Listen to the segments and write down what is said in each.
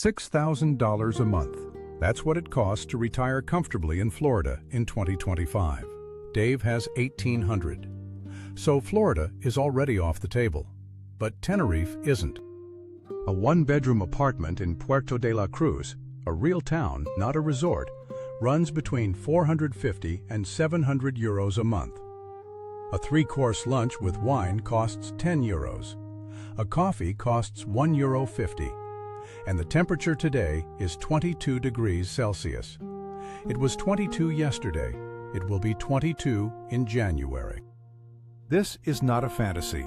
$6,000 a month. That's what it costs to retire comfortably in Florida in 2025. Dave has $1,800. So Florida is already off the table. But Tenerife isn't. A one-bedroom apartment in Puerto de la Cruz, a real town, not a resort, runs between 450 and 700 euros a month. A three-course lunch with wine costs 10 euros. A coffee costs €1.50. And the temperature today is 22 degrees Celsius. It was 22 yesterday. It will be 22 in January. This is not a fantasy.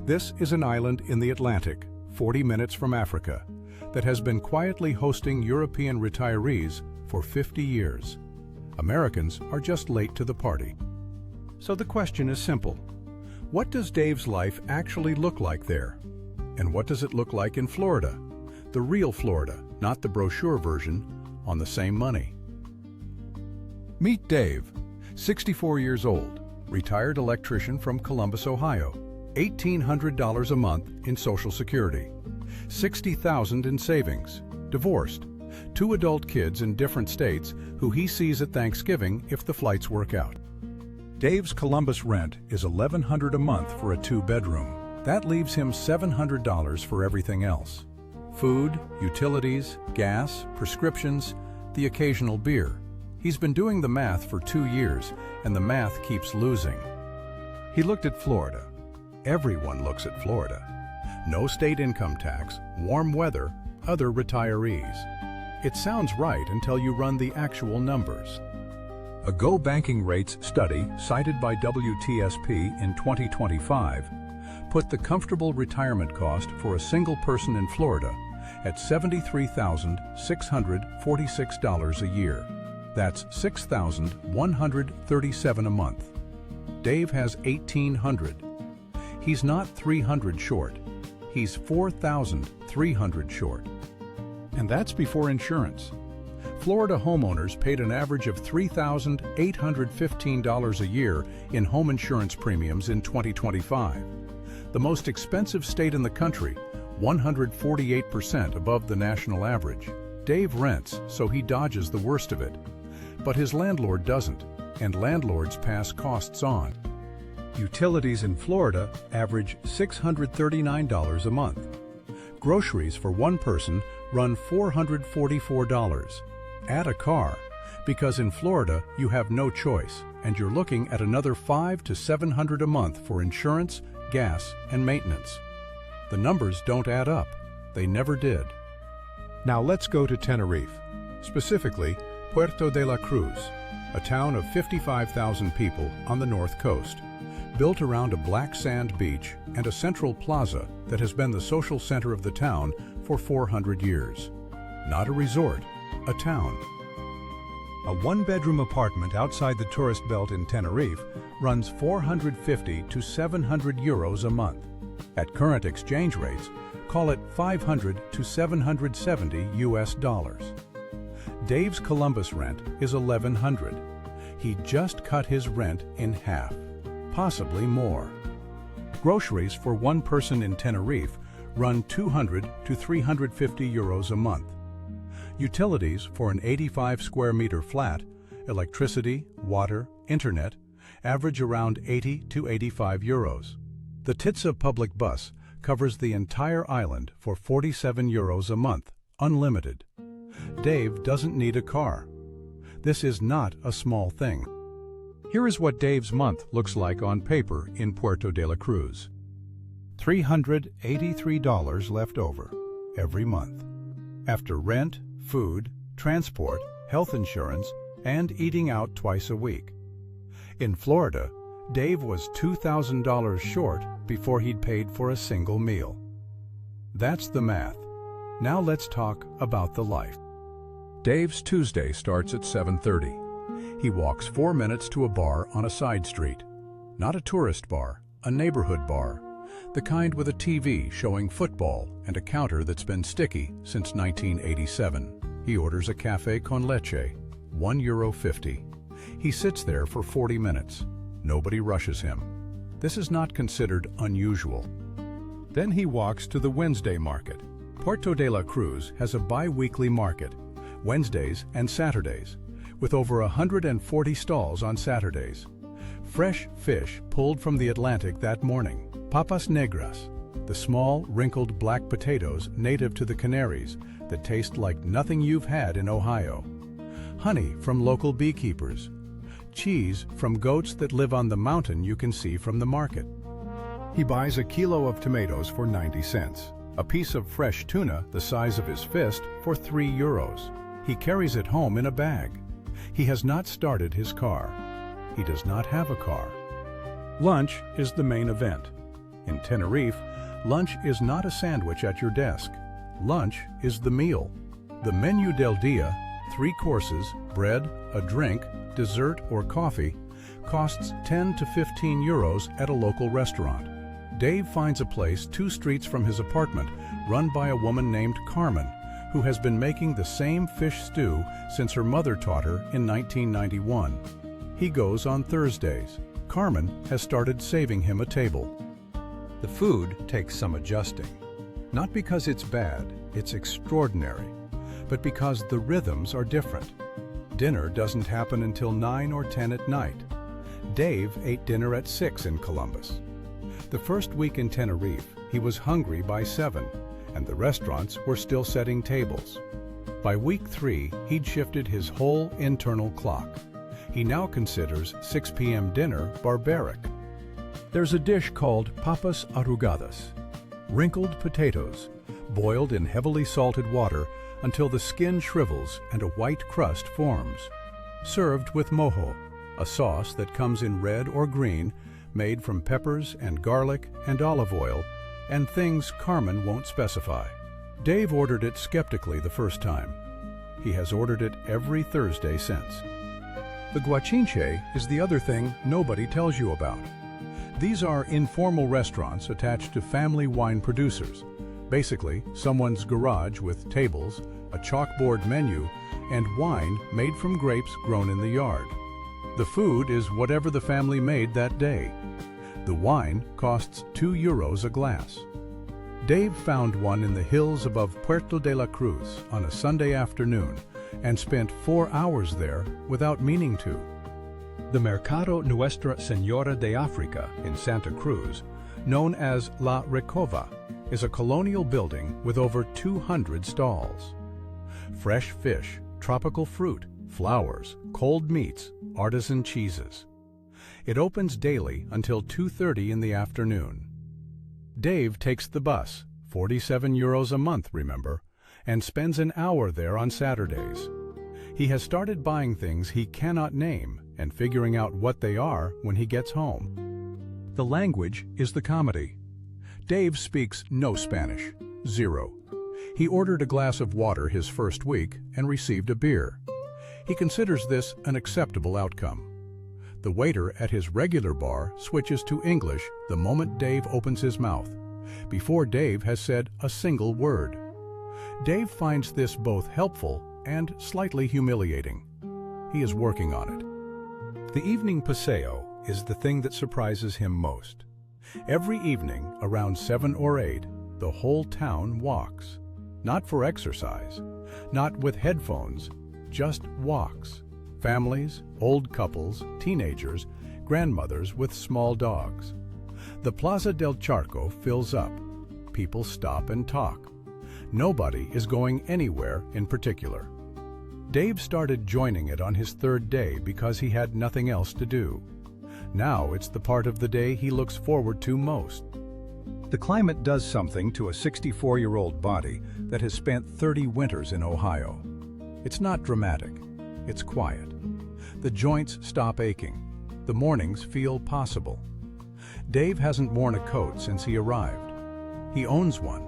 This is an island in the Atlantic, 40 minutes from Africa, that has been quietly hosting European retirees for 50 years. Americans are just late to the party. So the question is simple. What does Dave's life actually look like there? And what does it look like in Florida? The real Florida, not the brochure version, on the same money. Meet Dave, 64 years old, retired electrician from Columbus, Ohio, $1,800 a month in Social Security, $60,000 in savings, divorced, 2 adult kids in different states who he sees at Thanksgiving if the flights work out. Dave's Columbus rent is $1,100 a month for a 2-bedroom. That leaves him $700 for everything else. Food, utilities, gas, prescriptions, the occasional beer. He's been doing the math for 2 years, and the math keeps losing. He looked at Florida. Everyone looks at Florida. No state income tax, warm weather, other retirees. It sounds right until you run the actual numbers. A Go Banking Rates study cited by WTSP in 2025 put the comfortable retirement cost for a single person in Florida at $73,646 a year. That's $6,137 a month. Dave has $1,800. He's not $300 short. He's $4,300 short. And that's before insurance. Florida homeowners paid an average of $3,815 a year in home insurance premiums in 2025. The most expensive state in the country, 148% above the national average. Dave rents, so he dodges the worst of it. But his landlord doesn't, and landlords pass costs on. Utilities in Florida average $639 a month. Groceries for one person run $444. Add a car, because in Florida you have no choice, and you're looking at another $500 to $700 a month for insurance, gas, and maintenance. The numbers don't add up. They never did. Now let's go to Tenerife, specifically Puerto de la Cruz, a town of 55,000 people on the north coast, built around a black sand beach and a central plaza that has been the social center of the town for 400 years. Not a resort, a town. A one-bedroom apartment outside the tourist belt in Tenerife runs 450 to 700 euros a month. At current exchange rates, call it 500 to 770 US dollars. Dave's Columbus rent is $1,100. He just cut his rent in half, possibly more. Groceries for one person in Tenerife run 200 to 350 euros a month. Utilities for an 85 square meter flat, electricity, water, internet, average around 80 to 85 euros. The Titsa public bus covers the entire island for 47 euros a month, unlimited. Dave doesn't need a car. This is not a small thing. Here is what Dave's month looks like on paper in Puerto de la Cruz. $383 left over every month. After rent, food, transport, health insurance, and eating out twice a week. In Florida, Dave was $2,000 short before he'd paid for a single meal. That's the math. Now let's talk about the life. Dave's Tuesday starts at 7:30. He walks 4 minutes to a bar on a side street. Not a tourist bar, a neighborhood bar. The kind with a TV showing football and a counter that's been sticky since 1987. He orders a café con leche, €1.50. He sits there for 40 minutes. Nobody rushes him. This is not considered unusual. Then he walks to the Wednesday market. Puerto de la Cruz has a bi-weekly market, Wednesdays and Saturdays, with over 140 stalls on Saturdays. Fresh fish pulled from the Atlantic that morning. Papas negras, the small, wrinkled black potatoes native to the Canaries that taste like nothing you've had in Ohio. Honey from local beekeepers. Cheese from goats that live on the mountain you can see from the market. He buys a kilo of tomatoes for 90 cents. A piece of fresh tuna the size of his fist for €3. He carries it home in a bag. He has not started his car. He does not have a car. Lunch is the main event. In Tenerife, lunch is not a sandwich at your desk. Lunch is the meal. The menu del dia, 3 courses, bread, a drink, dessert or coffee, costs 10 to 15 euros at a local restaurant. Dave finds a place 2 streets from his apartment run by a woman named Carmen, who has been making the same fish stew since her mother taught her in 1991. He goes on Thursdays. Carmen has started saving him a table. The food takes some adjusting. Not because it's bad, it's extraordinary, but because the rhythms are different. Dinner doesn't happen until 9 or 10 at night. Dave ate dinner at 6 in Columbus. The first week in Tenerife, he was hungry by 7, and the restaurants were still setting tables. By week 3, he'd shifted his whole internal clock. He now considers 6 p.m. dinner barbaric. There's a dish called papas arrugadas, wrinkled potatoes, boiled in heavily salted water until the skin shrivels and a white crust forms. Served with mojo, a sauce that comes in red or green, made from peppers and garlic and olive oil, and things Carmen won't specify. Dave ordered it skeptically the first time. He has ordered it every Thursday since. The guachinche is the other thing nobody tells you about. These are informal restaurants attached to family wine producers. Basically, someone's garage with tables, a chalkboard menu, and wine made from grapes grown in the yard. The food is whatever the family made that day. The wine costs €2 a glass. Dave found one in the hills above Puerto de la Cruz on a Sunday afternoon and spent 4 hours there without meaning to. The Mercado Nuestra Señora de Africa in Santa Cruz, known as La Recova, is a colonial building with over 200 stalls. Fresh fish, tropical fruit, flowers, cold meats, artisan cheeses. It opens daily until 2:30 in the afternoon. Dave takes the bus, €47 a month, remember, and spends an hour there on Saturdays. He has started buying things he cannot name and figuring out what they are when he gets home. The language is the comedy. Dave speaks no Spanish, 0. He ordered a glass of water his first week and received a beer. He considers this an acceptable outcome. The waiter at his regular bar switches to English the moment Dave opens his mouth, before Dave has said a single word. Dave finds this both helpful and slightly humiliating. He is working on it. The evening paseo is the thing that surprises him most. Every evening, around 7 or 8, the whole town walks. Not for exercise, not with headphones, just walks. Families, old couples, teenagers, grandmothers with small dogs. The Plaza del Charco fills up. People stop and talk. Nobody is going anywhere in particular. Dave started joining it on his 3rd day because he had nothing else to do. Now it's the part of the day he looks forward to most. The climate does something to a 64-year-old body that has spent 30 winters in Ohio. It's not dramatic. It's quiet. The joints stop aching. The mornings feel possible. Dave hasn't worn a coat since he arrived. He owns one.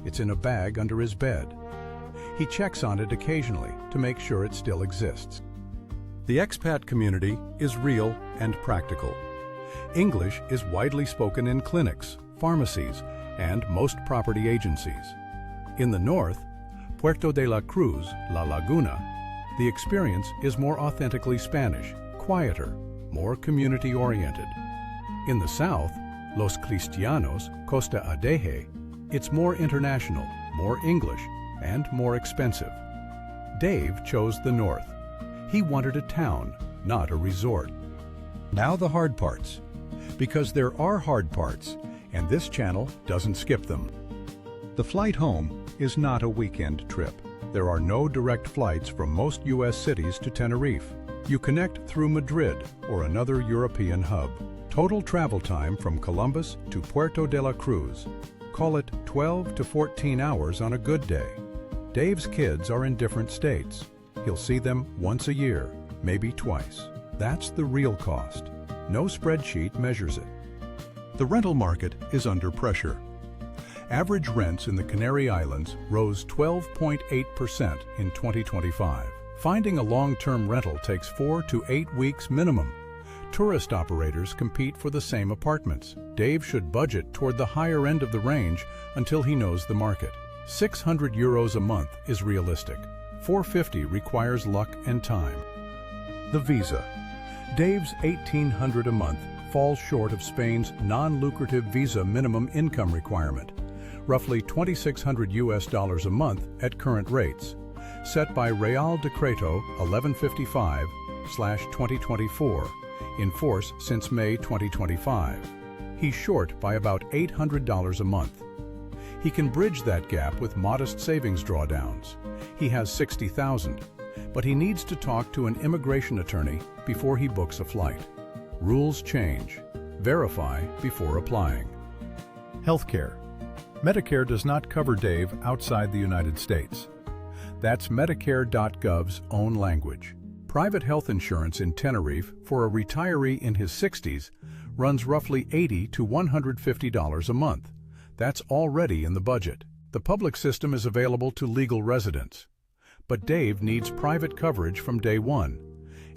It's in a bag under his bed. He checks on it occasionally to make sure it still exists. The expat community is real and practical. English is widely spoken in clinics, pharmacies, and most property agencies. In the north, Puerto de la Cruz, La Laguna, the experience is more authentically Spanish, quieter, more community-oriented. In the south, Los Cristianos, Costa Adeje, it's more international, more English, and more expensive. Dave chose the north. He wanted a town, not a resort. Now the hard parts. Because there are hard parts, and this channel doesn't skip them. The flight home is not a weekend trip. There are no direct flights from most U.S. cities to Tenerife. You connect through Madrid or another European hub. Total travel time from Columbus to Puerto de la Cruz. Call it 12 to 14 hours on a good day. Dave's kids are in different states. He'll see them once a year, maybe twice. That's the real cost. No spreadsheet measures it. The rental market is under pressure. Average rents in the Canary Islands rose 12.8% in 2025. Finding a long-term rental takes 4 to 8 weeks minimum. Tourist operators compete for the same apartments. Dave should budget toward the higher end of the range until he knows the market. 600 euros a month is realistic. 450 requires luck and time. The visa. Dave's 1,800 a month falls short of Spain's non-lucrative visa minimum income requirement, roughly $2,600 US a month at current rates, set by Real Decreto 1155/2024, in force since May 2025. He's short by about $800 a month. He can bridge that gap with modest savings drawdowns. He has $60,000, but he needs to talk to an immigration attorney before he books a flight. Rules change. Verify before applying. Healthcare. Medicare does not cover Dave outside the United States. That's Medicare.gov's own language. Private health insurance in Tenerife for a retiree in his 60s runs roughly $80 to $150 a month. That's already in the budget. The public system is available to legal residents. But Dave needs private coverage from day one,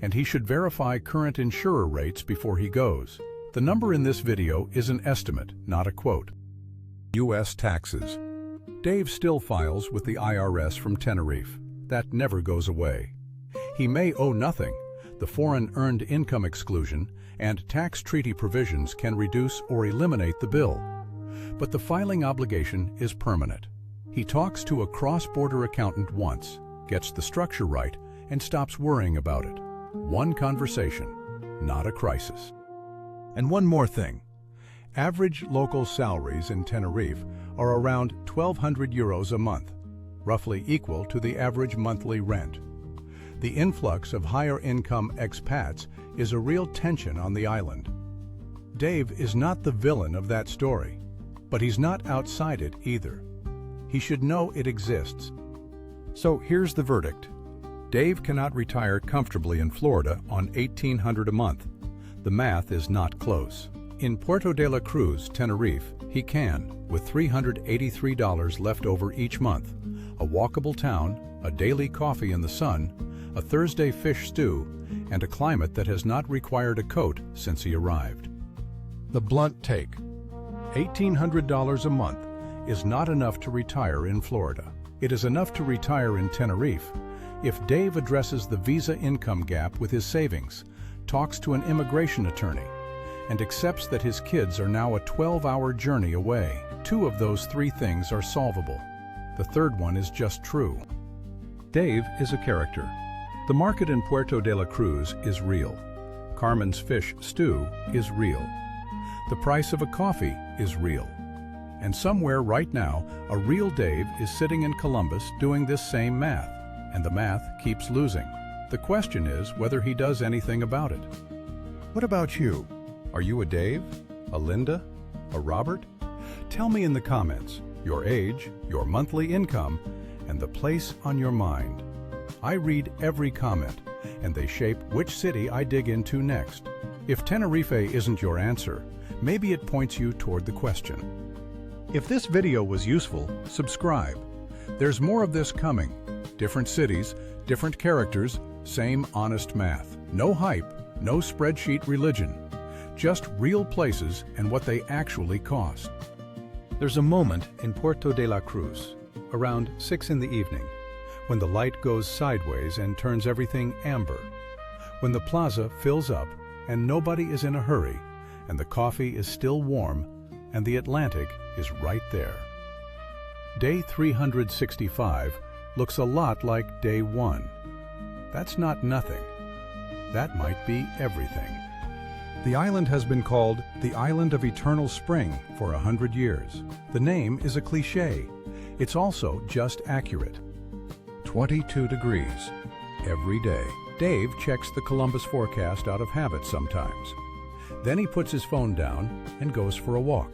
and he should verify current insurer rates before he goes. The number in this video is an estimate, not a quote. U.S. taxes. Dave still files with the IRS from Tenerife. That never goes away. He may owe nothing. The foreign earned income exclusion and tax treaty provisions can reduce or eliminate the bill. But the filing obligation is permanent. He talks to a cross-border accountant once, gets the structure right, and stops worrying about it. One conversation, not a crisis. And one more thing. Average local salaries in Tenerife are around 1,200 euros a month, roughly equal to the average monthly rent. The influx of higher-income expats is a real tension on the island. Dave is not the villain of that story, but he's not outside it either. He should know it exists. So here's the verdict. Dave cannot retire comfortably in Florida on $1,800 a month. The math is not close. In Puerto de la Cruz, Tenerife, he can, with $383 left over each month, a walkable town, a daily coffee in the sun, a Thursday fish stew, and a climate that has not required a coat since he arrived. The blunt take. $1,800 a month is not enough to retire in Florida. It is enough to retire in Tenerife if Dave addresses the visa income gap with his savings, talks to an immigration attorney, and accepts that his kids are now a 12-hour journey away. 2 of those 3 things are solvable. The third one is just true. Dave is a character. The market in Puerto de la Cruz is real. Carmen's fish stew is real. The price of a coffee is real. And somewhere right now, a real Dave is sitting in Columbus doing this same math, and the math keeps losing. The question is whether he does anything about it. What about you? Are you a Dave? A Linda? A Robert? Tell me in the comments your age, your monthly income, and the place on your mind. I read every comment, and they shape which city I dig into next. If Tenerife isn't your answer, maybe it points you toward the question. If this video was useful, subscribe. There's more of this coming. Different cities, different characters, same honest math. No hype, no spreadsheet religion. Just real places and what they actually cost. There's a moment in Puerto de la Cruz, around 6 in the evening, when the light goes sideways and turns everything amber, when the plaza fills up and nobody is in a hurry, and the coffee is still warm, and the Atlantic is right there. Day 365 looks a lot like day 1. That's not nothing. That might be everything. The island has been called the Island of Eternal Spring for 100 years. The name is a cliché. It's also just accurate. 22 degrees every day. Dave checks the Columbus forecast out of habit sometimes. Then he puts his phone down and goes for a walk.